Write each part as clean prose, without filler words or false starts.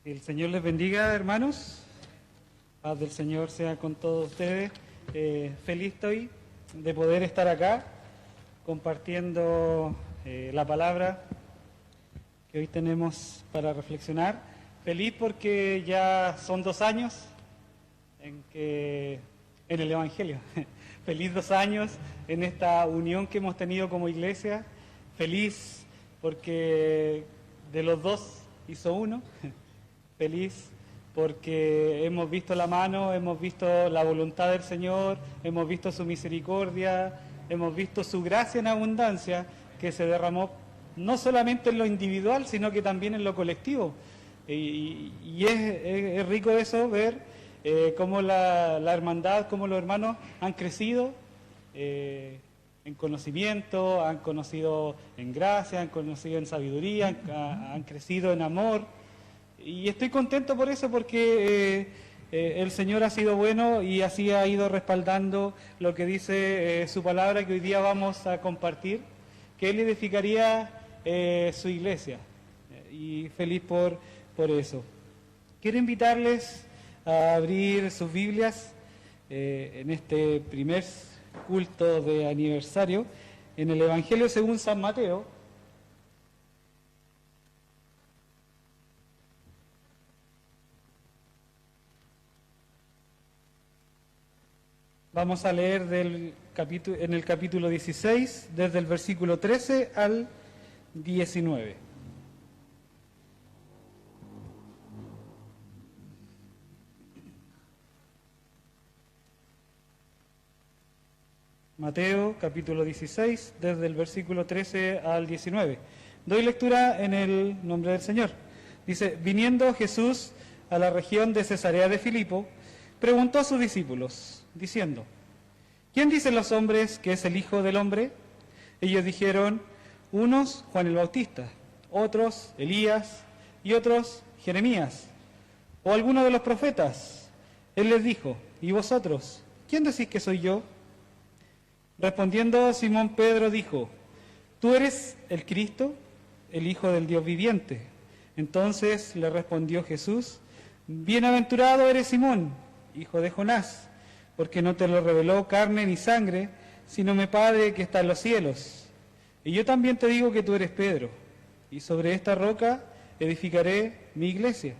Que el Señor les bendiga, hermanos. Paz del Señor sea con todos ustedes. Feliz estoy de poder estar acá compartiendo la palabra que hoy tenemos para reflexionar. Feliz porque ya son 2 años en el Evangelio. Feliz 2 años en esta unión que hemos tenido como iglesia. Feliz porque de los 2 hizo uno. Feliz porque hemos visto la mano, hemos visto la voluntad del Señor, hemos visto su misericordia, hemos visto su gracia en abundancia que se derramó no solamente en lo individual, sino que también en lo colectivo. Y es rico eso, ver cómo la hermandad, cómo los hermanos han crecido en conocimiento, han conocido en gracia, han conocido en sabiduría, han crecido en amor. Y estoy contento por eso, porque el Señor ha sido bueno y así ha ido respaldando lo que dice su palabra, que hoy día vamos a compartir, que Él edificaría su iglesia. Y feliz por eso. Quiero invitarles a abrir sus Biblias en este primer culto de aniversario, en el Evangelio según San Mateo. Vamos a leer en el capítulo 16, desde el versículo 13 al 19. Mateo, capítulo 16, desde el versículo 13 al 19. Doy lectura en el nombre del Señor. Dice: viniendo Jesús a la región de Cesarea de Filipo, preguntó a sus discípulos, diciendo: ¿quién dicen los hombres que es el Hijo del Hombre? Ellos dijeron: unos Juan el Bautista, otros Elías, y otros Jeremías, o alguno de los profetas. Él les dijo: ¿y vosotros? ¿Quién decís que soy yo? Respondiendo Simón Pedro dijo: tú eres el Cristo, el Hijo del Dios viviente. Entonces le respondió Jesús: bienaventurado eres Simón, hijo de Jonás, porque no te lo reveló carne ni sangre, sino mi Padre que está en los cielos. Y yo también te digo que tú eres Pedro, y sobre esta roca edificaré mi iglesia,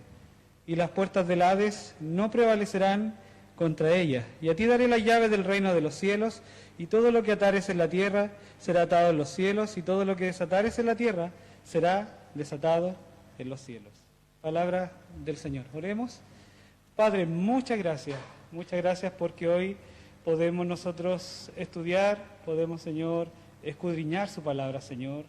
y las puertas del Hades no prevalecerán contra ella. Y a ti daré la llave del reino de los cielos, y todo lo que atares en la tierra será atado en los cielos, y todo lo que desatares en la tierra será desatado en los cielos. Palabra del Señor. Oremos. Padre, muchas gracias porque hoy podemos nosotros estudiar, podemos, Señor, escudriñar su palabra, Señor.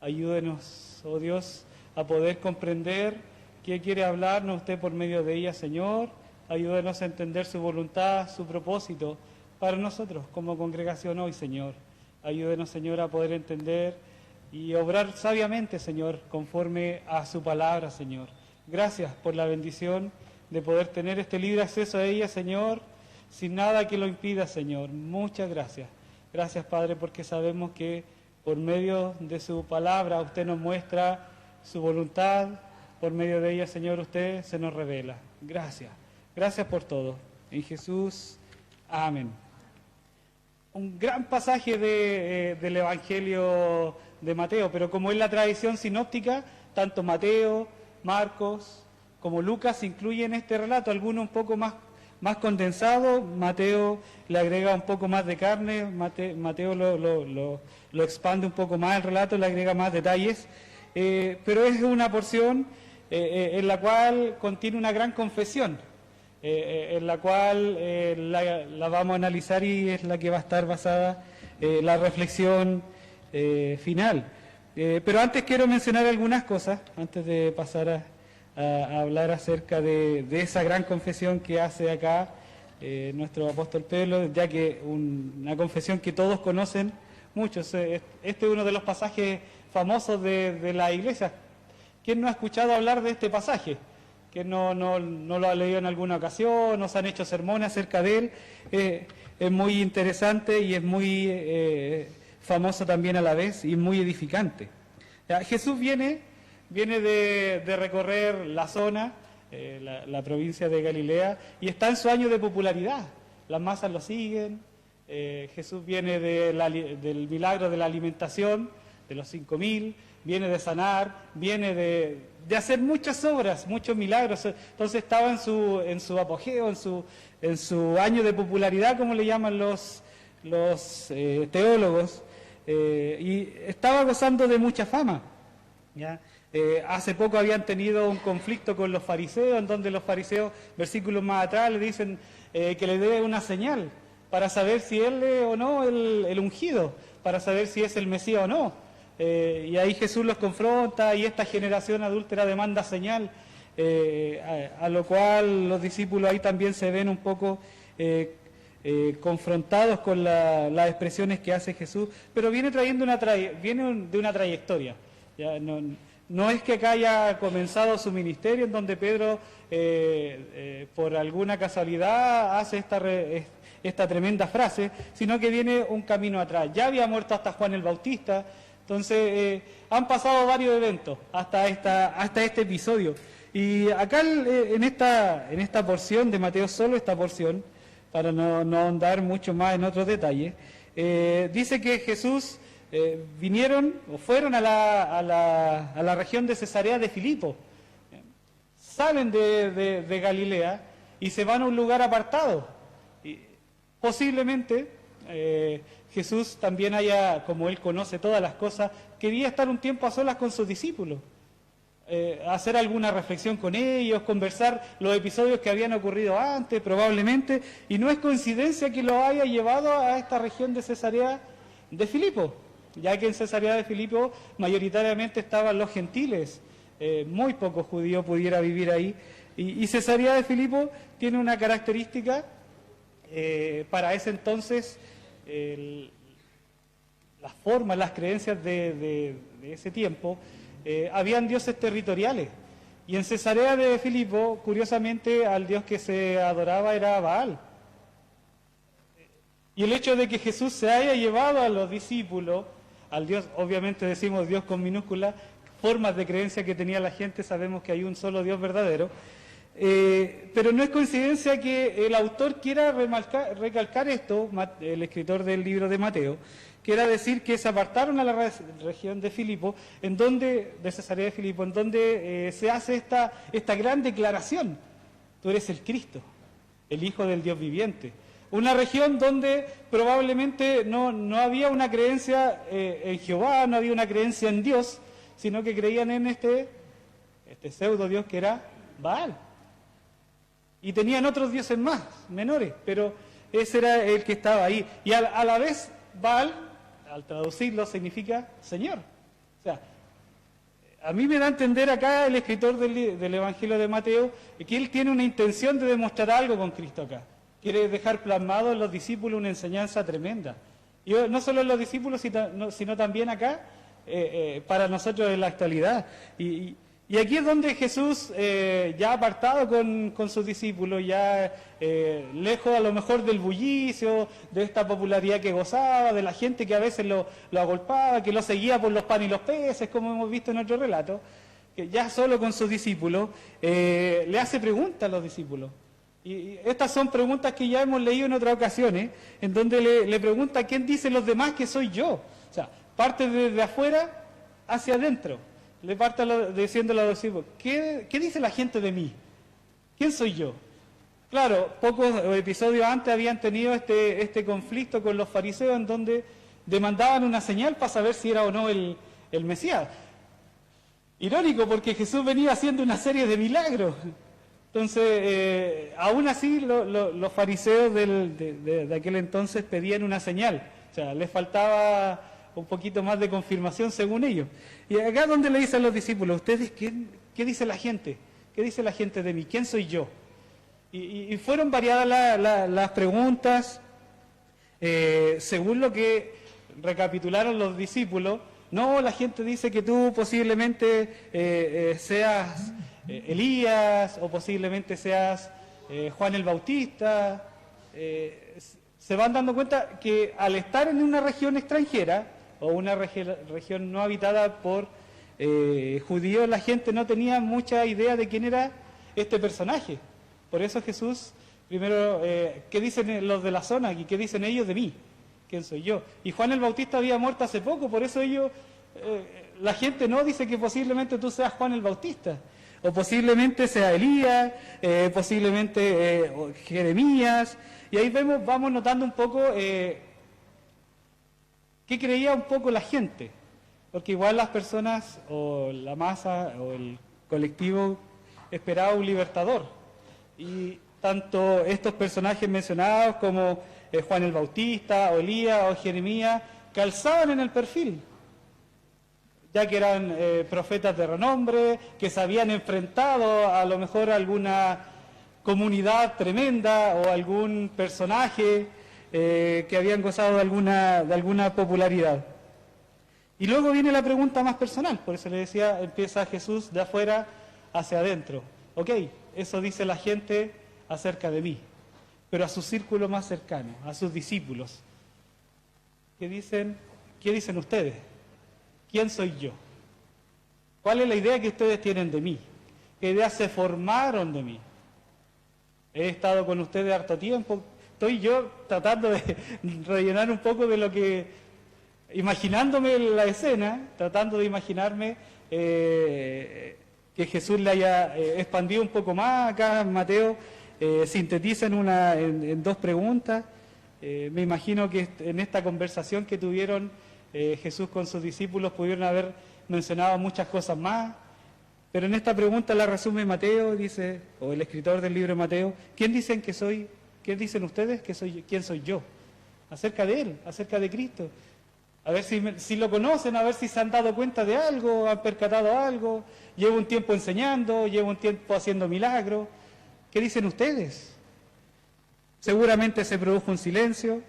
Ayúdenos, oh Dios, a poder comprender qué quiere hablarnos usted por medio de ella, Señor. Ayúdenos a entender su voluntad, su propósito para nosotros como congregación hoy, Señor. Ayúdenos, Señor, a poder entender y obrar sabiamente, Señor, conforme a su palabra, Señor. Gracias por la bendición de poder tener este libre acceso a ella, Señor, sin nada que lo impida, Señor. Muchas gracias. Gracias, Padre, porque sabemos que por medio de su palabra usted nos muestra su voluntad, por medio de ella, Señor, usted se nos revela. Gracias. Gracias por todo. En Jesús, amén. Un gran pasaje del Evangelio de Mateo, pero como es la tradición sinóptica, tanto Mateo, Marcos como Lucas incluyen este relato, algunos un poco más condensado. Mateo le agrega un poco más de carne, Mateo lo expande un poco más el relato, le agrega más detalles, pero es una porción en la cual contiene una gran confesión, en la cual la vamos a analizar y es la que va a estar basada la reflexión final. Pero antes quiero mencionar algunas cosas, antes de pasar a hablar acerca de esa gran confesión que hace acá nuestro apóstol Pedro, ya que una confesión que todos conocen muchos. Este es uno de los pasajes famosos de la iglesia. ¿Quién no ha escuchado hablar de este pasaje? ¿Quién no lo ha leído en alguna ocasión? ¿Nos han hecho sermones acerca de él? Es muy interesante y es muy famoso también a la vez y muy edificante. Jesús viene de recorrer la zona la provincia de Galilea, y está en su año de popularidad. Las masas lo siguen. Jesús viene del milagro de la alimentación, de los 5.000, viene de sanar, viene de hacer muchas obras, muchos milagros. Entonces estaba en su apogeo, en su año de popularidad, como le llaman los teólogos, y estaba gozando de mucha fama, ¿ya? Hace poco habían tenido un conflicto con los fariseos, en donde los fariseos, versículos más atrás, le dicen que le dé una señal para saber si él es o no el ungido, para saber si es el Mesías o no. Y ahí Jesús los confronta, y esta generación adúltera demanda señal, a lo cual los discípulos ahí también se ven un poco confrontados con las expresiones que hace Jesús, pero viene de una trayectoria. ¿Ya? No es que acá haya comenzado su ministerio, en donde Pedro, por alguna casualidad, hace esta tremenda frase, sino que viene un camino atrás. Ya había muerto hasta Juan el Bautista. Entonces, han pasado varios eventos hasta este episodio. Y acá en esta porción de Mateo, solo esta porción, para no ahondar mucho más en otros detalles, dice que Jesús fueron a la región de Cesarea de Filipo. Salen de Galilea y se van a un lugar apartado. Y posiblemente Jesús también como él conoce todas las cosas, quería estar un tiempo a solas con sus discípulos, hacer alguna reflexión con ellos, conversar los episodios que habían ocurrido antes, probablemente, y no es coincidencia que lo haya llevado a esta región de Cesarea de Filipo, ya que en Cesarea de Filipo mayoritariamente estaban los gentiles, muy pocos judíos pudiera vivir ahí, y Cesarea de Filipo tiene una característica, para ese entonces, las formas, las creencias de ese tiempo, habían dioses territoriales, y en Cesarea de Filipo, curiosamente, al dios que se adoraba era Baal. Y el hecho de que Jesús se haya llevado a los discípulos, al Dios, obviamente decimos Dios con minúscula, formas de creencia que tenía la gente, sabemos que hay un solo Dios verdadero, pero no es coincidencia que el autor quiera recalcar esto, el escritor del libro de Mateo, quiera decir que se apartaron a la región de Filipo, de Cesarea de Filipo, en donde se hace esta gran declaración: tú eres el Cristo, el Hijo del Dios viviente. Una región donde probablemente no había una creencia en Jehová, no había una creencia en Dios, sino que creían en este pseudo Dios que era Baal. Y tenían otros dioses más, menores, pero ese era el que estaba ahí. Y a la vez, Baal, al traducirlo, significa Señor. O sea, a mí me da a entender acá el escritor del Evangelio de Mateo que él tiene una intención de demostrar algo con Cristo acá. Quiere dejar plasmado en los discípulos una enseñanza tremenda. Y no solo en los discípulos, sino también acá, para nosotros en la actualidad. Y aquí es donde Jesús, ya apartado con sus discípulos, ya lejos a lo mejor del bullicio, de esta popularidad que gozaba, de la gente que a veces lo agolpaba, que lo seguía por los panes y los peces, como hemos visto en otro relato, que ya solo con sus discípulos, le hace preguntas a los discípulos. Y estas son preguntas que ya hemos leído en otras ocasiones, en donde le pregunta: ¿quién dicen los demás que soy yo? O sea, parte desde afuera hacia adentro. Le parte diciéndole a los discípulos: ¿qué dice la gente de mí? ¿Quién soy yo? Claro, pocos episodios antes habían tenido este conflicto con los fariseos, en donde demandaban una señal para saber si era o no el Mesías. Irónico, porque Jesús venía haciendo una serie de milagros. Entonces, aún así, los fariseos de aquel entonces pedían una señal. O sea, les faltaba un poquito más de confirmación según ellos. Y acá donde le dicen los discípulos: ¿ustedes qué dice la gente? ¿Qué dice la gente de mí? ¿Quién soy yo? Y fueron variadas las preguntas, según lo que recapitularon los discípulos. No, la gente dice que tú posiblemente seas Elías, o posiblemente seas Juan el Bautista. Se van dando cuenta que al estar en una región extranjera, o una región no habitada por judíos, la gente no tenía mucha idea de quién era este personaje. Por eso Jesús, primero, ¿qué dicen los de la zona aquí? ¿Qué dicen ellos de mí? ¿Quién soy yo? Y Juan el Bautista había muerto hace poco, por eso ellos, la gente no dice que posiblemente tú seas Juan el Bautista, o posiblemente sea Elías, posiblemente Jeremías, y ahí vamos notando un poco qué creía un poco la gente, porque igual las personas, o la masa, o el colectivo, esperaba un libertador, y tanto estos personajes mencionados como Juan el Bautista, o Elías, o Jeremías, calzaban en el perfil, ya que eran profetas de renombre, que se habían enfrentado a lo mejor a alguna comunidad tremenda o algún personaje que habían gozado de alguna popularidad. Y luego viene la pregunta más personal, por eso le decía, empieza Jesús de afuera hacia adentro. Ok, eso dice la gente acerca de mí, pero a su círculo más cercano, a sus discípulos, ¿qué dicen ustedes? ¿Quién soy yo? ¿Cuál es la idea que ustedes tienen de mí? ¿Qué ideas se formaron de mí? He estado con ustedes harto tiempo. Estoy yo tratando de rellenar un poco de lo que, imaginándome la escena, tratando de imaginarme que Jesús le haya expandido un poco más. Acá Mateo sintetiza en dos preguntas. Me imagino que en esta conversación que tuvieron Jesús con sus discípulos pudieron haber mencionado muchas cosas más, pero en esta pregunta la resume Mateo, dice, o el escritor del libro de Mateo, ¿quién dicen que soy? ¿Quién dicen ustedes que soy? ¿Quién soy yo? Acerca de Él, acerca de Cristo. A ver si lo conocen, a ver si se han dado cuenta de algo, han percatado algo. Llevo un tiempo enseñando, llevo un tiempo haciendo milagros. ¿Qué dicen ustedes? Seguramente se produjo un silencio,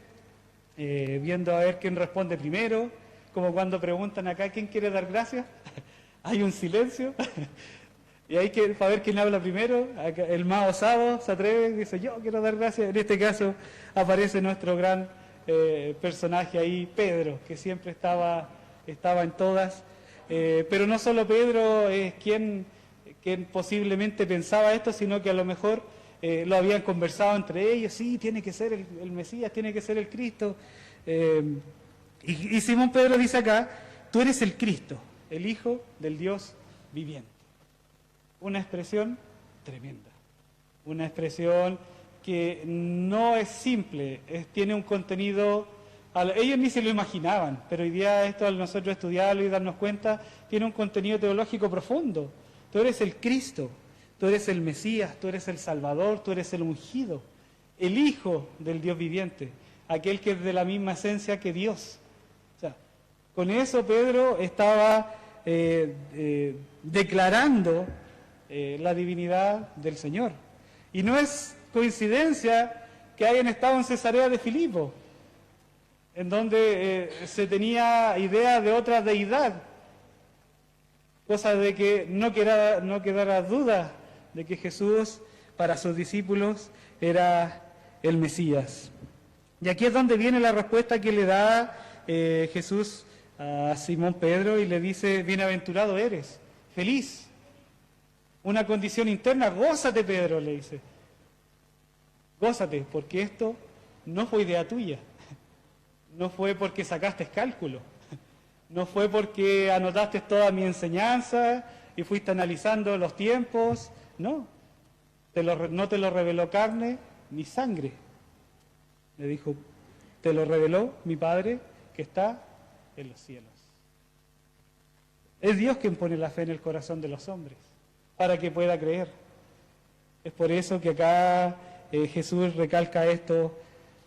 viendo a ver quién responde primero, como cuando preguntan acá, ¿quién quiere dar gracias? Hay un silencio, y hay que, para ver quién habla primero. Acá, el más osado se atreve y dice, yo quiero dar gracias. En este caso aparece nuestro gran personaje ahí, Pedro, que siempre estaba en todas, pero no solo Pedro es quien posiblemente pensaba esto, sino que a lo mejor lo habían conversado entre ellos, sí, tiene que ser el Mesías, tiene que ser el Cristo. Y Simón Pedro dice acá, tú eres el Cristo, el Hijo del Dios viviente. Una expresión tremenda, una expresión que no es simple, tiene un contenido, ellos ni se lo imaginaban, pero hoy día esto al nosotros estudiarlo y darnos cuenta, tiene un contenido teológico profundo. Tú eres el Cristo, tú eres el Mesías, tú eres el Salvador, tú eres el ungido, el Hijo del Dios viviente, aquel que es de la misma esencia que Dios. O sea, con eso Pedro estaba declarando la divinidad del Señor. Y no es coincidencia que hayan estado en Cesarea de Filipo, en donde se tenía idea de otra deidad, cosa de que no quedara duda de que Jesús para sus discípulos era el Mesías. Y aquí es donde viene la respuesta que le da Jesús a Simón Pedro y le dice, bienaventurado eres, feliz. Una condición interna, gózate Pedro, le dice. Gózate, porque esto no fue idea tuya. No fue porque sacaste cálculo. No fue porque anotaste toda mi enseñanza y fuiste analizando los tiempos. No, no te lo reveló carne ni sangre. Le dijo, te lo reveló mi Padre que está en los cielos. Es Dios quien pone la fe en el corazón de los hombres para que pueda creer. Es por eso que acá Jesús recalca esto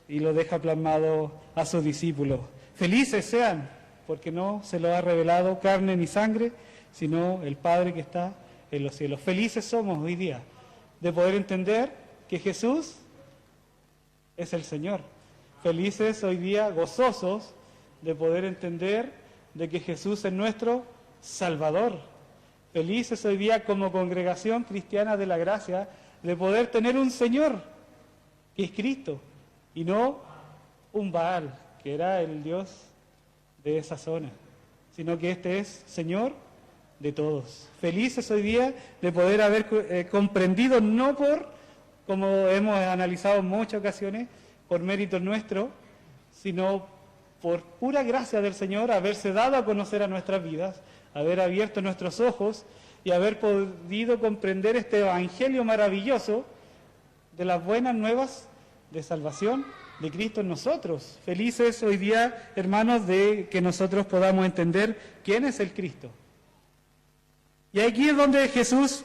y lo deja plasmado a sus discípulos. Felices sean, porque no se lo ha revelado carne ni sangre, sino el Padre que está en los cielos. Felices somos hoy día de poder entender que Jesús es el Señor. Felices hoy día, gozosos de poder entender de que Jesús es nuestro Salvador. Felices hoy día como congregación cristiana de la gracia de poder tener un Señor que es Cristo y no un Baal, que era el Dios de esa zona, sino que este es Señor de todos. Felices hoy día de poder haber comprendido, no por, como hemos analizado en muchas ocasiones, por mérito nuestro, sino por pura gracia del Señor, haberse dado a conocer a nuestras vidas, haber abierto nuestros ojos y haber podido comprender este evangelio maravilloso de las buenas nuevas de salvación de Cristo en nosotros. Felices hoy día, hermanos, de que nosotros podamos entender quién es el Cristo. Y aquí es donde Jesús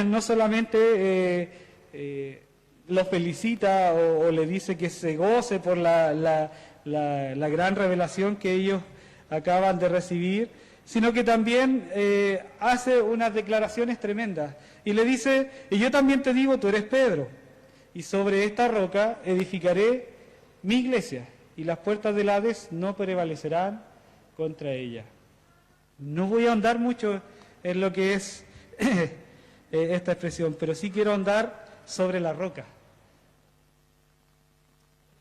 no solamente lo felicita o le dice que se goce por la gran revelación que ellos acaban de recibir, sino que también hace unas declaraciones tremendas. Y le dice, y yo también te digo, tú eres Pedro, y sobre esta roca edificaré mi iglesia, y las puertas del Hades no prevalecerán contra ella. No voy a ahondar mucho en lo que es esta expresión, pero sí quiero ahondar sobre la roca.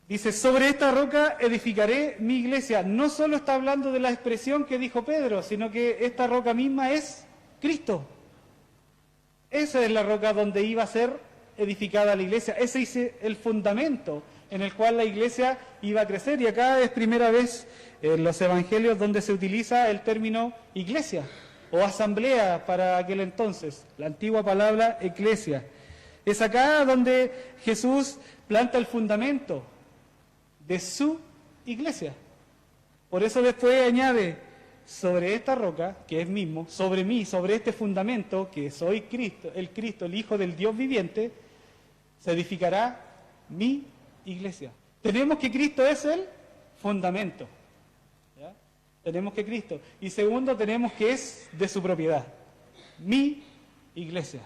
Dice, sobre esta roca edificaré mi iglesia. No solo está hablando de la expresión que dijo Pedro, sino que esta roca misma es Cristo. Esa es la roca donde iba a ser edificada la iglesia. Ese es el fundamento en el cual la iglesia iba a crecer. Y acá es primera vez en los evangelios donde se utiliza el término iglesia o asamblea para aquel entonces, la antigua palabra eclesia. Es acá donde Jesús planta el fundamento de su iglesia. Por eso después añade, sobre esta roca, que es mismo, sobre mí, sobre este fundamento, que soy Cristo, el Hijo del Dios viviente, se edificará mi iglesia. Tenemos que Cristo es el fundamento. ¿Ya? Tenemos que Cristo. Y segundo, tenemos que es de su propiedad. Mi iglesia.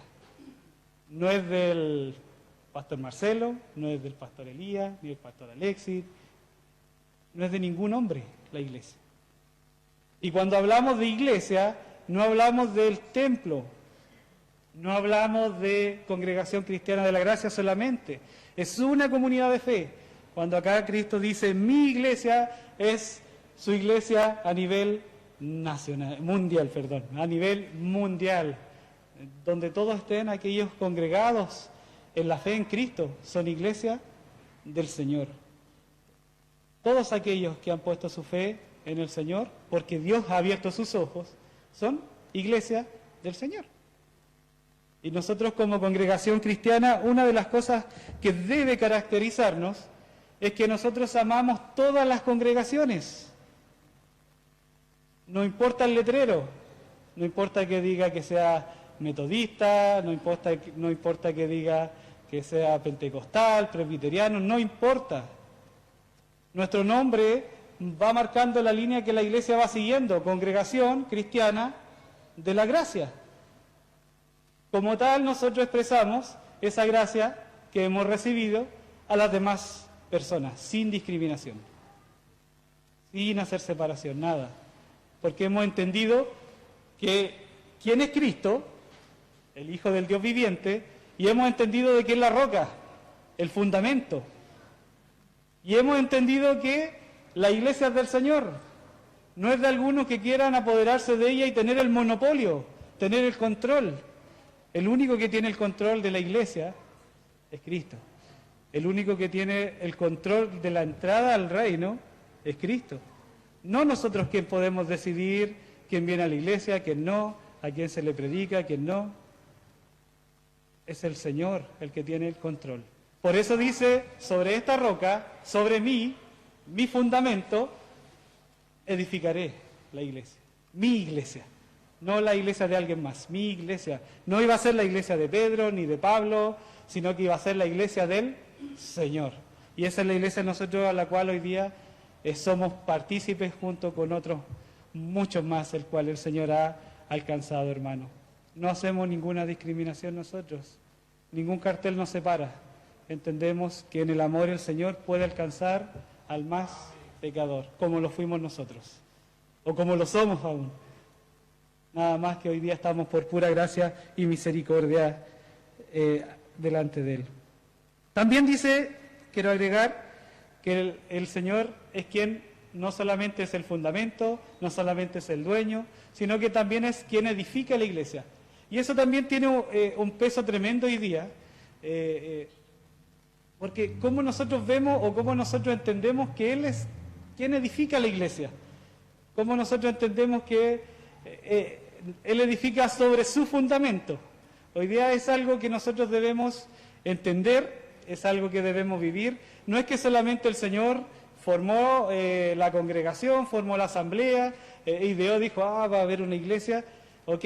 No es del pastor Marcelo, no es del pastor Elías, ni del pastor Alexis, no es de ningún hombre la iglesia. Y cuando hablamos de iglesia, no hablamos del templo, no hablamos de Congregación Cristiana de la Gracia solamente, es una comunidad de fe. Cuando acá Cristo dice mi iglesia, es su iglesia a nivel mundial, donde todos estén aquellos congregados en la fe en Cristo, son iglesia del Señor. Todos aquellos que han puesto su fe en el Señor, porque Dios ha abierto sus ojos, son iglesia del Señor. Y nosotros como congregación cristiana, una de las cosas que debe caracterizarnos es que nosotros amamos todas las congregaciones. No importa el letrero, no importa que diga que sea metodista, no importa que diga que sea pentecostal, presbiteriano, no importa. Nuestro nombre va marcando la línea que la iglesia va siguiendo, Congregación Cristiana de la Gracia. Como tal, nosotros expresamos esa gracia que hemos recibido a las demás personas, sin discriminación, sin hacer separación, nada. Porque hemos entendido que ¿quién es Cristo? El Hijo del Dios viviente, y hemos entendido de que es la roca, el fundamento. Y hemos entendido que la iglesia es del Señor, no es de algunos que quieran apoderarse de ella y tener el monopolio, tener el control. El único que tiene el control de la iglesia es Cristo. El único que tiene el control de la entrada al reino es Cristo. No nosotros quien podemos decidir quién viene a la iglesia, quién no, a quién se le predica, quién no. Es el Señor el que tiene el control. Por eso dice, sobre esta roca, sobre mí, mi fundamento, edificaré la iglesia. Mi iglesia. No la iglesia de alguien más, mi iglesia. No iba a ser la iglesia de Pedro ni de Pablo, sino que iba a ser la iglesia del Señor. Y esa es la iglesia nosotros a la cual hoy día somos partícipes junto con otros muchos más, el cual el Señor ha alcanzado, hermano. No hacemos ninguna discriminación nosotros, ningún cartel nos separa. Entendemos que en el amor el Señor puede alcanzar al más pecador, como lo fuimos nosotros, o como lo somos aún. Nada más que hoy día estamos por pura gracia y misericordia delante de Él. También dice, quiero agregar, que el Señor es quien no solamente es el fundamento, no solamente es el dueño, sino que también es quien edifica la iglesia. Y eso también tiene un peso tremendo hoy día, porque cómo nosotros vemos o cómo nosotros entendemos que Él es quien edifica la iglesia, cómo nosotros entendemos que Él edifica sobre su fundamento. Hoy día es algo que nosotros debemos entender, es algo que debemos vivir. No es que solamente el Señor formó la congregación, formó la asamblea, ideó, dijo, va a haber una iglesia, ok,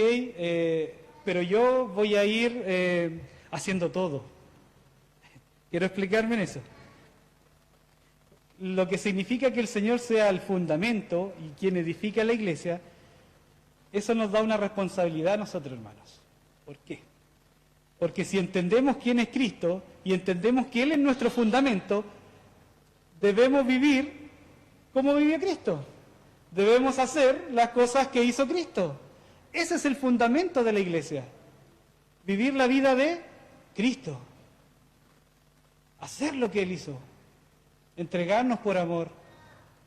pero yo voy a ir haciendo todo. Quiero explicarme en eso. Lo que significa que el Señor sea el fundamento y quien edifica la iglesia, eso nos da una responsabilidad a nosotros, hermanos. ¿Por qué? Porque si entendemos quién es Cristo y entendemos que Él es nuestro fundamento, debemos vivir como vivió Cristo. Debemos hacer las cosas que hizo Cristo. Ese es el fundamento de la iglesia. Vivir la vida de Cristo. Hacer lo que Él hizo. Entregarnos por amor.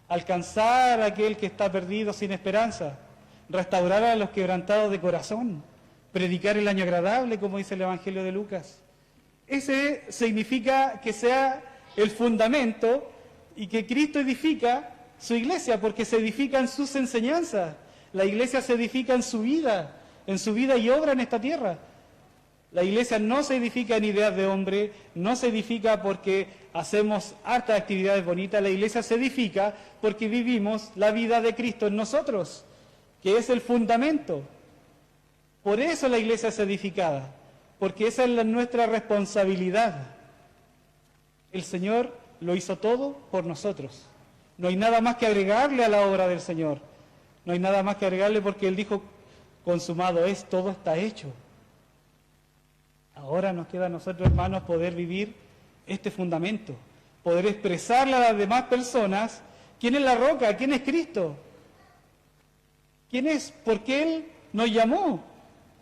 Alcanzar a aquel que está perdido sin esperanza. Restaurar a los quebrantados de corazón. Predicar el año agradable, como dice el Evangelio de Lucas. Ese significa que sea el fundamento y que Cristo edifica su iglesia, porque se edifica en sus enseñanzas. La iglesia se edifica en su vida y obra en esta tierra. La iglesia no se edifica en ideas de hombre, no se edifica porque hacemos hartas actividades bonitas, la iglesia se edifica porque vivimos la vida de Cristo en nosotros, que es el fundamento. Por eso la iglesia es edificada, porque esa es nuestra responsabilidad. El Señor lo hizo todo por nosotros. No hay nada más que agregarle a la obra del Señor. No hay nada más que agregarle porque Él dijo, consumado es, todo está hecho. Ahora nos queda a nosotros, hermanos, poder vivir este fundamento, poder expresarle a las demás personas quién es la roca, quién es Cristo, quién es, porque Él nos llamó.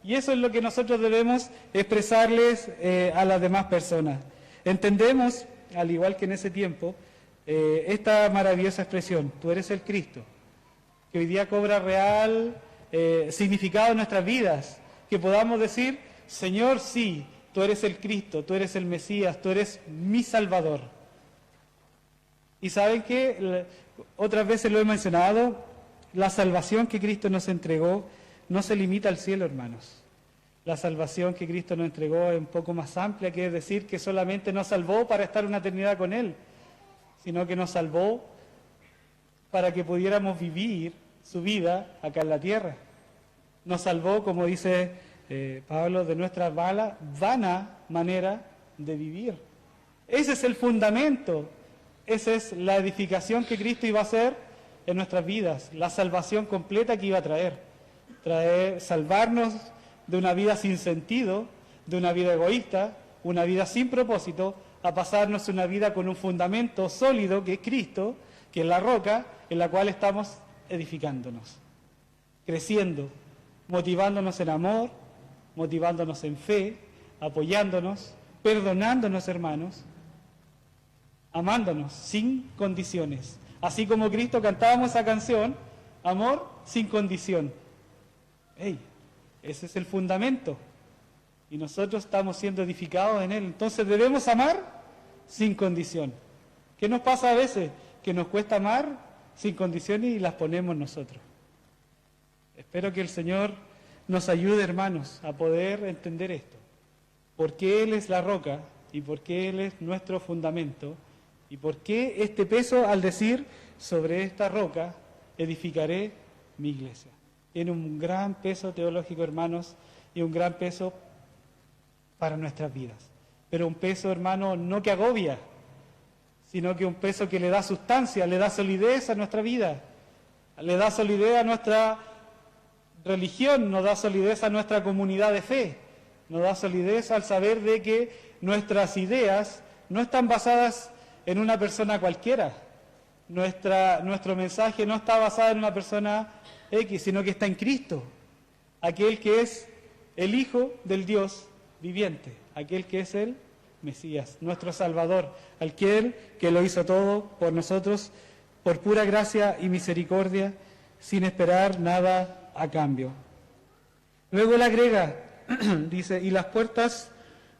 Y eso es lo que nosotros debemos expresarles a las demás personas. Entendemos, al igual que en ese tiempo, esta maravillosa expresión, tú eres el Cristo, que hoy día cobra real significado en nuestras vidas, que podamos decir, Señor, sí, tú eres el Cristo, tú eres el Mesías, tú eres mi Salvador. Y saben que, otras veces lo he mencionado, la salvación que Cristo nos entregó no se limita al cielo, hermanos. La salvación que Cristo nos entregó es un poco más amplia, que es decir, que solamente nos salvó para estar una eternidad con Él, sino que nos salvó para que pudiéramos vivir su vida acá en la tierra. Nos salvó, como dice Pablo, de nuestra vana manera de vivir. Ese es el fundamento, esa es la edificación que Cristo iba a hacer en nuestras vidas, la salvación completa que iba a traer, salvarnos de una vida sin sentido, de una vida egoísta, una vida sin propósito, a pasarnos una vida con un fundamento sólido que es Cristo, que es la roca en la cual estamos edificándonos, creciendo, motivándonos en amor, motivándonos en fe, apoyándonos, perdonándonos, hermanos, amándonos sin condiciones. Así como Cristo cantábamos esa canción, amor sin condición. Ese es el fundamento. Y nosotros estamos siendo edificados en Él. Entonces debemos amar sin condición. ¿Qué nos pasa a veces? Que nos cuesta amar sin condiciones y las ponemos nosotros. Espero que el Señor nos ayude, hermanos, a poder entender esto. ¿Por qué Él es la roca? ¿Y por qué Él es nuestro fundamento? ¿Y por qué este peso al decir, sobre esta roca edificaré mi iglesia? Tiene un gran peso teológico, hermanos, y un gran peso para nuestras vidas. Pero un peso, hermano, no que agobia, sino que un peso que le da sustancia, le da solidez a nuestra vida, le da solidez a nuestra religión, nos da solidez a nuestra comunidad de fe, nos da solidez al saber de que nuestras ideas no están basadas en una persona cualquiera. Nuestro mensaje no está basado en una persona X, sino que está en Cristo, aquel que es el Hijo del Dios viviente, aquel que es el Mesías, nuestro Salvador, aquel que lo hizo todo por nosotros por pura gracia y misericordia, sin esperar nada a cambio. Luego él agrega, dice, y las puertas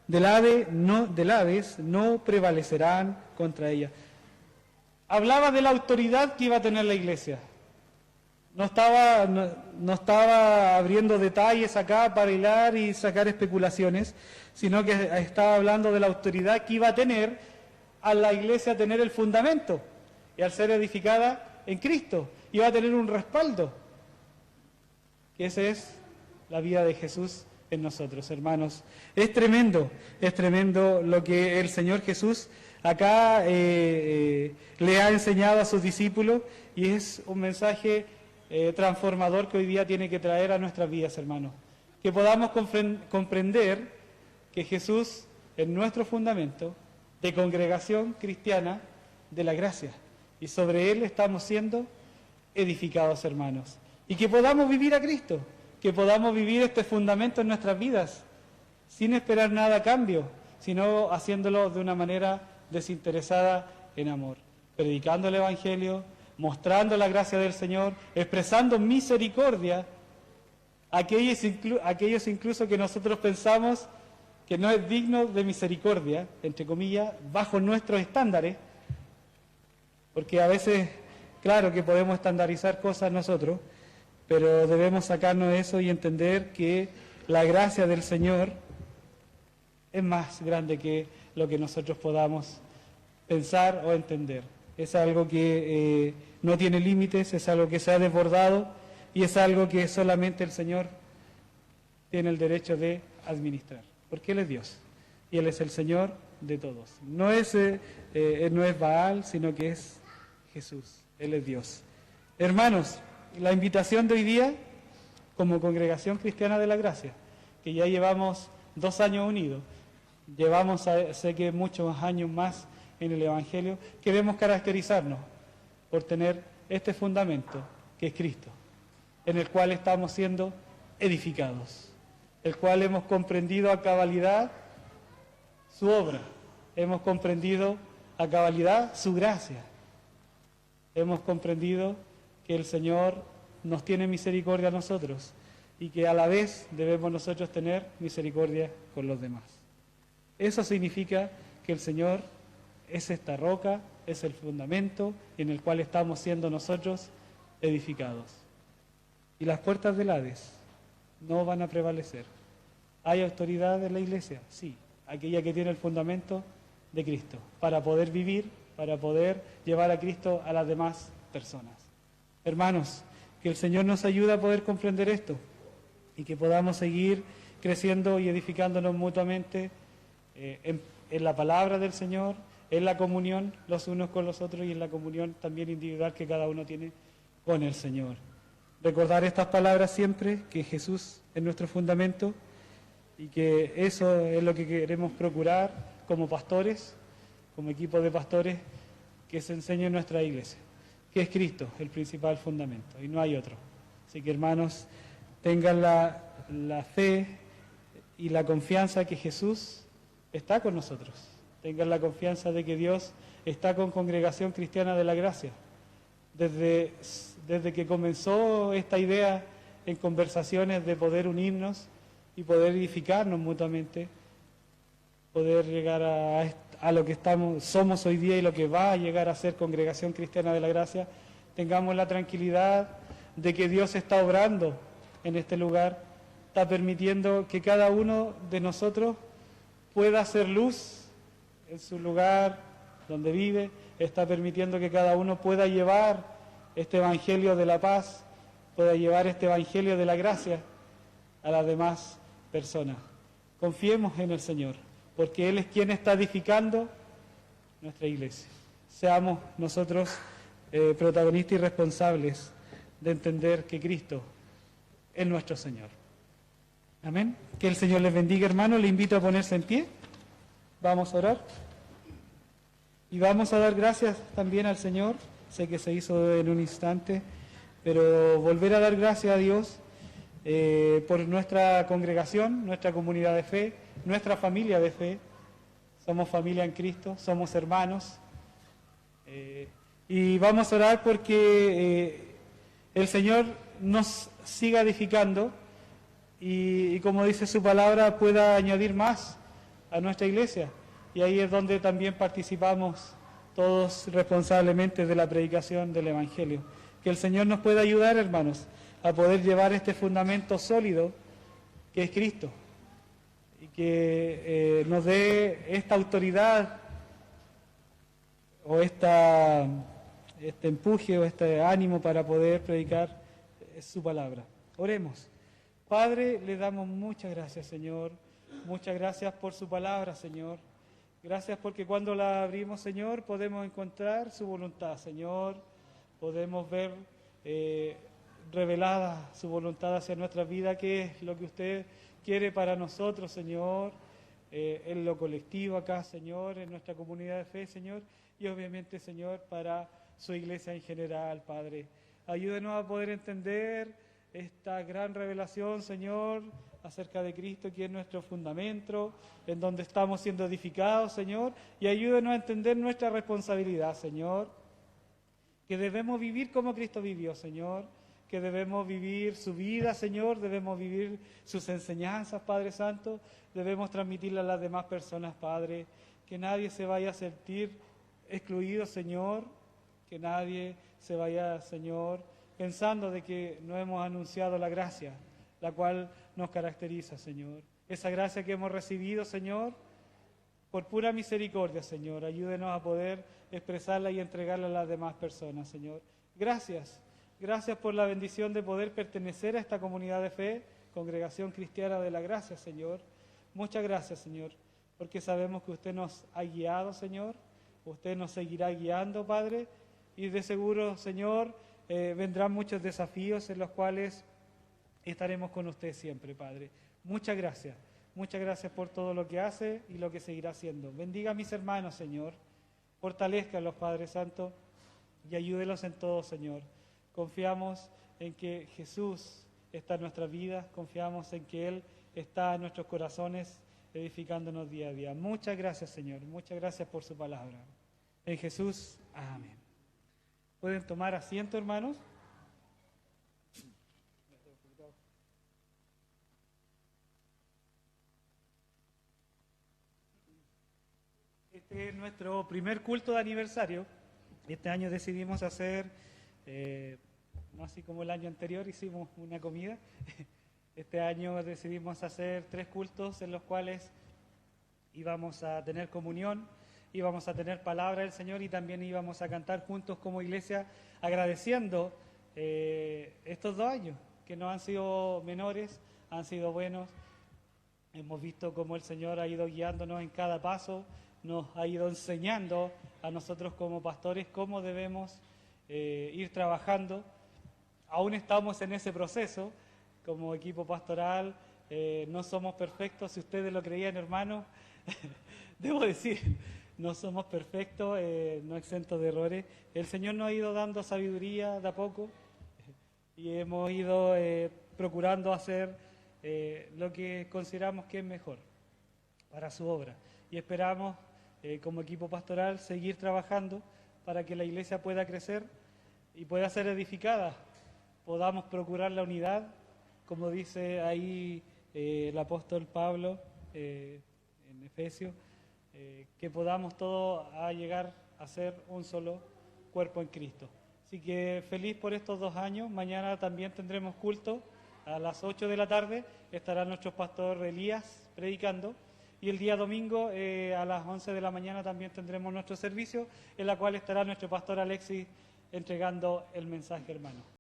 del Hades no prevalecerán contra ella. Hablaba de la autoridad que iba a tener la iglesia. No estaba abriendo detalles acá para hilar y sacar especulaciones, sino que estaba hablando de la autoridad que iba a tener a la iglesia, tener el fundamento, y al ser edificada en Cristo, iba a tener un respaldo. Que esa es la vida de Jesús en nosotros, hermanos. Es tremendo lo que el Señor Jesús acá le ha enseñado a sus discípulos, y es un mensaje transformador que hoy día tiene que traer a nuestras vidas, hermanos. Que podamos comprender que Jesús es nuestro fundamento de congregación cristiana de la gracia, y sobre Él estamos siendo edificados, hermanos. Y que podamos vivir a Cristo, que podamos vivir este fundamento en nuestras vidas, sin esperar nada a cambio, sino haciéndolo de una manera desinteresada en amor, predicando el Evangelio, mostrando la gracia del Señor, expresando misericordia a aquellos incluso que nosotros pensamos que no es digno de misericordia, entre comillas, bajo nuestros estándares, porque a veces, claro que podemos estandarizar cosas nosotros, pero debemos sacarnos eso y entender que la gracia del Señor es más grande que lo que nosotros podamos pensar o entender. Es algo que no tiene límites, es algo que se ha desbordado, y es algo que solamente el Señor tiene el derecho de administrar, porque Él es Dios y Él es el Señor de todos. No es Baal, sino que es Jesús. Él es Dios. Hermanos, la invitación de hoy día, como Congregación Cristiana de la Gracia, que ya llevamos 2 años unidos, llevamos, sé que muchos años más en el Evangelio, queremos caracterizarnos por tener este fundamento, que es Cristo, en el cual estamos siendo edificados, el cual hemos comprendido a cabalidad su obra, hemos comprendido a cabalidad su gracia, hemos comprendido que el Señor nos tiene misericordia a nosotros y que a la vez debemos nosotros tener misericordia con los demás. Eso significa que el Señor es esta roca, es el fundamento en el cual estamos siendo nosotros edificados. Y las puertas del Hades no van a prevalecer. ¿Hay autoridad en la iglesia? Sí, aquella que tiene el fundamento de Cristo, para poder vivir, para poder llevar a Cristo a las demás personas. Hermanos, que el Señor nos ayude a poder comprender esto y que podamos seguir creciendo y edificándonos mutuamente en la palabra del Señor, en la comunión los unos con los otros y en la comunión también individual que cada uno tiene con el Señor. Recordar estas palabras siempre, que Jesús es nuestro fundamento y que eso es lo que queremos procurar como pastores, como equipo de pastores, que se enseñe en nuestra iglesia, que es Cristo el principal fundamento y no hay otro. Así que, hermanos, tengan la fe y la confianza que Jesús está con nosotros. Tengan la confianza de que Dios está con Congregación Cristiana de la Gracia. Desde que comenzó esta idea en conversaciones de poder unirnos y poder edificarnos mutuamente, poder llegar a lo que somos hoy día y lo que va a llegar a ser Congregación Cristiana de la Gracia, tengamos la tranquilidad de que Dios está obrando en este lugar, está permitiendo que cada uno de nosotros pueda hacer luz en su lugar donde vive, está permitiendo que cada uno pueda llevar este evangelio de la paz, pueda llevar este evangelio de la gracia a las demás personas. Confiemos en el Señor, porque Él es quien está edificando nuestra iglesia. Seamos nosotros protagonistas y responsables de entender que Cristo es nuestro Señor. Amén. Que el Señor les bendiga, hermanos. Le invito a ponerse en pie. Vamos a orar. Y vamos a dar gracias también al Señor. Sé que se hizo en un instante, pero volver a dar gracias a Dios por nuestra congregación, nuestra comunidad de fe, nuestra familia de fe. Somos familia en Cristo, somos hermanos. Y vamos a orar porque el Señor nos siga edificando y como dice su palabra, pueda añadir más a nuestra iglesia. Y ahí es donde también participamos todos responsablemente de la predicación del Evangelio. Que el Señor nos pueda ayudar, hermanos, a poder llevar este fundamento sólido que es Cristo. Y que nos dé esta autoridad o este empuje o este ánimo para poder predicar su palabra. Oremos. Padre, le damos muchas gracias, Señor. Muchas gracias por su palabra, Señor. Gracias porque cuando la abrimos, Señor, podemos encontrar su voluntad, Señor. Podemos ver revelada su voluntad hacia nuestra vida, qué es lo que usted quiere para nosotros, Señor, en lo colectivo acá, Señor, en nuestra comunidad de fe, Señor, y obviamente, Señor, para su iglesia en general, Padre. Ayúdenos a poder entender esta gran revelación, Señor, acerca de Cristo, que es nuestro fundamento, en donde estamos siendo edificados, Señor, y ayúdenos a entender nuestra responsabilidad, Señor, que debemos vivir como Cristo vivió, Señor, que debemos vivir su vida, Señor, debemos vivir sus enseñanzas, Padre Santo, debemos transmitirlas a las demás personas, Padre, que nadie se vaya a sentir excluido, Señor, que nadie se vaya, Señor, pensando de que no hemos anunciado la gracia, la cual nos caracteriza, Señor. Esa gracia que hemos recibido, Señor, por pura misericordia, Señor, ayúdenos a poder expresarla y entregarla a las demás personas, Señor. Gracias. Gracias por la bendición de poder pertenecer a esta comunidad de fe, Congregación Cristiana de la Gracia, Señor. Muchas gracias, Señor, porque sabemos que usted nos ha guiado, Señor. Usted nos seguirá guiando, Padre, y de seguro, Señor, vendrán muchos desafíos en los cuales estaremos con usted siempre, Padre. Muchas gracias. Muchas gracias por todo lo que hace y lo que seguirá haciendo. Bendiga a mis hermanos, Señor. Fortalezcanlos, Padre Santo, y ayúdelos en todo, Señor. Confiamos en que Jesús está en nuestras vidas, confiamos en que Él está en nuestros corazones, edificándonos día a día. Muchas gracias, Señor. Muchas gracias por su palabra. En Jesús, amén. ¿Pueden tomar asiento, hermanos? Este es nuestro primer culto de aniversario. Este año decidimos hacer, no así como el año anterior, hicimos una comida. Este año decidimos hacer 3 cultos en los cuales íbamos a tener comunión, íbamos a tener palabra del Señor y también íbamos a cantar juntos como iglesia, agradeciendo estos 2 años, que no han sido menores, han sido buenos. Hemos visto cómo el Señor ha ido guiándonos en cada paso, nos ha ido enseñando a nosotros como pastores cómo debemos ir trabajando. Aún estamos en ese proceso como equipo pastoral, no somos perfectos, si ustedes lo creían, hermanos, debo decir, no somos perfectos, no exentos de errores. El Señor nos ha ido dando sabiduría de a poco y hemos ido procurando hacer lo que consideramos que es mejor para su obra. Y esperamos, como equipo pastoral, seguir trabajando para que la iglesia pueda crecer y pueda ser edificada. Podamos procurar la unidad, como dice ahí el apóstol Pablo en Efesios, que podamos todos llegar a ser un solo cuerpo en Cristo. Así que feliz por estos 2 años. Mañana también tendremos culto a las 8 de la tarde. Estará nuestro pastor Elías predicando. Y el día domingo a las 11 de la mañana también tendremos nuestro servicio, en la cual estará nuestro pastor Alexis entregando el mensaje, hermano.